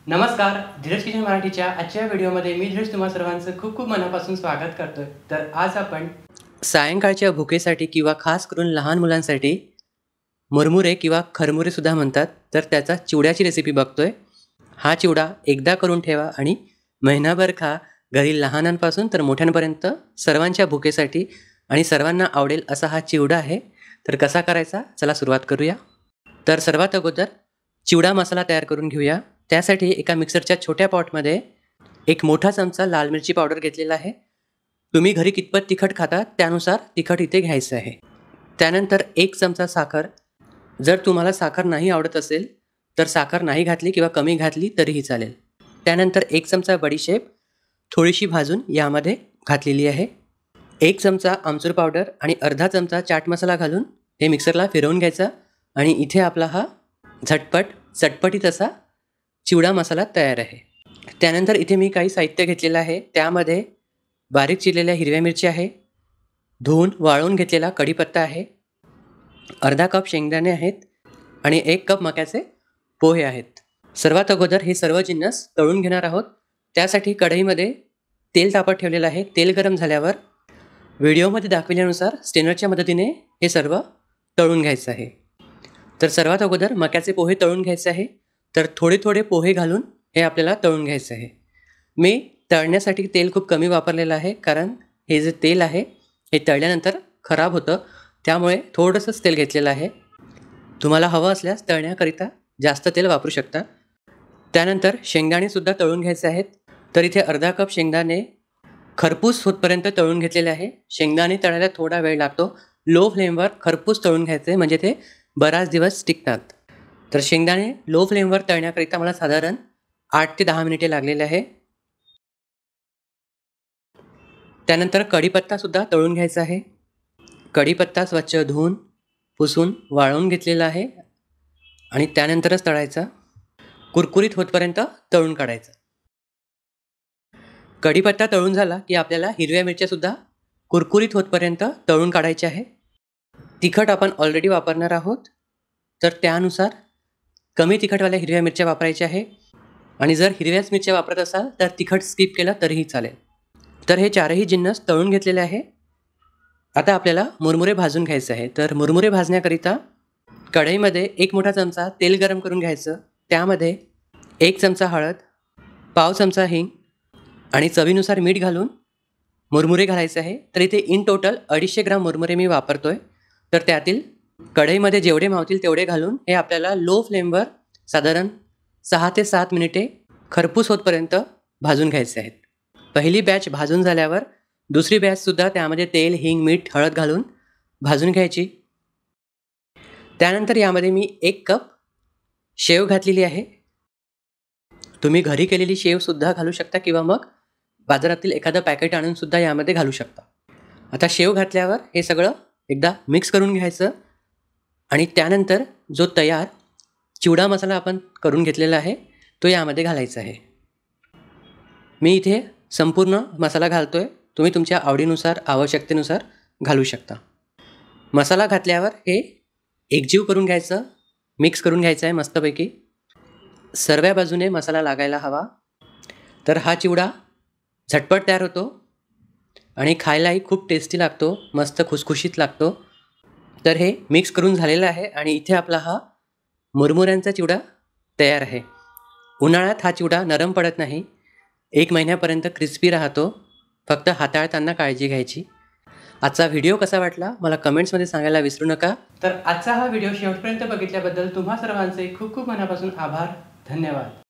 नमस्कार, धीरज किचन मराठीच्या आजच्या व्हिडिओमध्ये मी धीरज तुम्हा सर्वांचं खूप खूप मनापासून स्वागत करतोय। तर आज आपण सायंकाळच्या भुकेसाठी किंवा खास करून लहान मुलांसाठी मुरमुरे किंवा खरमुरे सुद्धा म्हणतात, तर त्याचा चिवड्याची रेसिपी बघतोय। हा चिवडा एकदा करून ठेवा आणि महिनाभर खा। घरी लहानांपासून तर मोठ्यांपर्यंत सर्वांच्या भुकेसाठी आणि सर्वांना आवडेल असा हा चिवडा आहे। तर कसा करायचा, चला सुरुवात करूया। तर सर्वात अगोदर चिवडा मसाला तयार करून घेऊया। त्यासाठी एका मिक्सरच्या छोट्या पॉटमध्ये एक मोठा चमचा लाल मिरची पावडर घेतलेला आहे। तुम्ही घरी कितपत तिखट खाता त्यानुसार तिखट इथे घ्यायचं आहे। त्यानंतर एक चमचा साखर, जर तुम्हाला साखर नाही आवडत असेल तर साखर नाही घातली किंवा कमी घातली तरीही चालेल। त्यानंतर एक चमचा बडीशेप थोडीशी भाजून यामध्ये घातलेली आहे। एक चमचा आमचूर पावडर आणि अर्धा चमचा चाट मसाला घालून हे मिक्सरला फिरवून घ्यायचा आणि इथे आपला हा झटपट चटपटीत असा चिवडा मसाला तयार आहे। त्यानंतर इथे मी काही साहित्य घेतलेलं आहे। त्यामध्ये बारीक चिरलेल्या हिरव्या मिरच्या आहे, धुवून वाळवून घेतलेला कढीपत्ता आहे, अर्धा कप शेंगदाणे आहेत आणि 1 कप मक्याचे पोहे आहेत। सर्वात अगोदर हे सर्व जिन्नस तळून घेणार आहोत। त्यासाठी कढईमध्ये तेल तापत ठेवलेलं आहे। तेल गरम झाल्यावर व्हिडिओमध्ये दाखविल्यानुसार स्टेनरच्या मदतीने हे सर्व तळून घ्यायचं आहे। तर सर्वात अगोदर मक्याचे पोहे तळून घ्यायचे आहे। तर थोडे थोडे पोहे घालून हे आपल्याला तळून घ्यायचं आहे। मी तळण्यासाठी तेल खूप कमी वापरलेलं आहे, कारण हे जे तेल आहे हे तळल्यानंतर खराब होतं, त्यामुळे थोडंसंच तेल घेतलेलं आहे। तुम्हाला हवं असल्यास तळण्याकरिता जास्त तेल वापरू शकता। त्यानंतर शेंगदाणेसुद्धा तळून घ्यायचे आहेत। तर इथे अर्धा कप शेंगदाणे खरपूस होतपर्यंत तळून घेतलेले आहे। शेंगदाणे तळायला थोडा वेळ लागतो। लो फ्लेमवर खरपूस तळून घ्यायचे, म्हणजे ते बराच दिवस टिकतात। तर शेंगदाणे लो फ्लेमवर तळण्याकरिता मला साधारण 8 ते 10 मिनिटे लागलेले आहे। त्यानंतर कढीपत्तासुद्धा तळून घ्यायचा आहे। कढीपत्ता स्वच्छ धुवून पुसून वाळवून घेतलेला आहे आणि त्यानंतरच तळायचा। कुरकुरीत होतपर्यंत तळून काढायचा। कढीपत्ता तळून झाला की आपल्याला हिरव्या मिरच्यासुद्धा कुरकुरीत होतपर्यंत तळून काढायचे आहे। तिखट आपण ऑलरेडी वापरणार आहोत, तर त्यानुसार कमी तिखटवाल्या हिरव्या मिरच्या वापरायच्या आहे आणि जर हिरव्याच मिरच्या वापरत असाल तर तिखट स्किप केलं तरीही चालेल। तर हे चारही जिन्नस तळून घेतलेले आहे। आता आपल्याला मुरमुरे भाजून घ्यायचे आहे। तर मुरमुरे भाजण्याकरिता कढईमध्ये एक मोठा चमचा तेल गरम करून घ्यायचं। त्यामध्ये 1 चमचा हळद, पाव चमचा हिंग आणि चवीनुसार मीठ घालून मुरमुरे घालायचे आहे। तर इथे इन टोटल 250 ग्राम मुरमुरे मी वापरतोय। तर त्यातील कढईमध्ये जेवढे मावतील तेवढे घालून हे आपल्याला लो फ्लेमवर साधारण 6 ते 7 मिनिटे खरपूस होतपर्यंत भाजून घ्यायचे आहेत। पहिली बॅच भाजून झाल्यावर दुसरी बॅचसुद्धा त्यामध्ये तेल, हिंग, मीठ, हळद घालून भाजून घ्यायची। त्यानंतर यामध्ये मी 1 कप शेव घातलेली आहे। तुम्ही घरी केलेली शेवसुद्धा घालू शकता किंवा मग बाजारातील एखादं पॅकेट आणूनसुद्धा यामध्ये घालू शकता। आता शेव घातल्यावर हे सगळं एकदा मिक्स करून घ्यायचं आणि त्यानंतर जो तयार चिवडा मसाला आपण करून घेतलेला आहे तो यामध्ये घालायचा आहे। मी इथे संपूर्ण मसाला घालतोय, तुम्ही तुमच्या आवडीनुसार आवश्यकतेनुसार घालू शकता। मसाला घातल्यावर हे एकजीव करून घ्यायचं, मिक्स करून घ्यायचं आहे मस्तपैकी। सर्व बाजूने मसाला लागायला हवा। तर हा चिवडा झटपट तयार होतो आणि खायलाही खूप टेस्टी लागतो, मस्त खुसखुशीत लागतो। तर हे मिक्स करून झालेलं आहे आणि इथे आपला हा मुरमुऱ्यांचा चिवडा तयार आहे। उन्हाळ्यात हा चिवडा नरम पडत नाही, 1 महिन्यापर्यंत क्रिस्पी राहतो। फक्त हाताळताना काळजी घ्यायची। आजचा व्हिडिओ कसा वाटला मला कमेंट्समध्ये सांगायला विसरू नका। तर आजचा हा व्हिडिओ शेवटपर्यंत बघितल्याबद्दल तुम्हा सर्वांचे खूप खूप मनापासून आभार, धन्यवाद।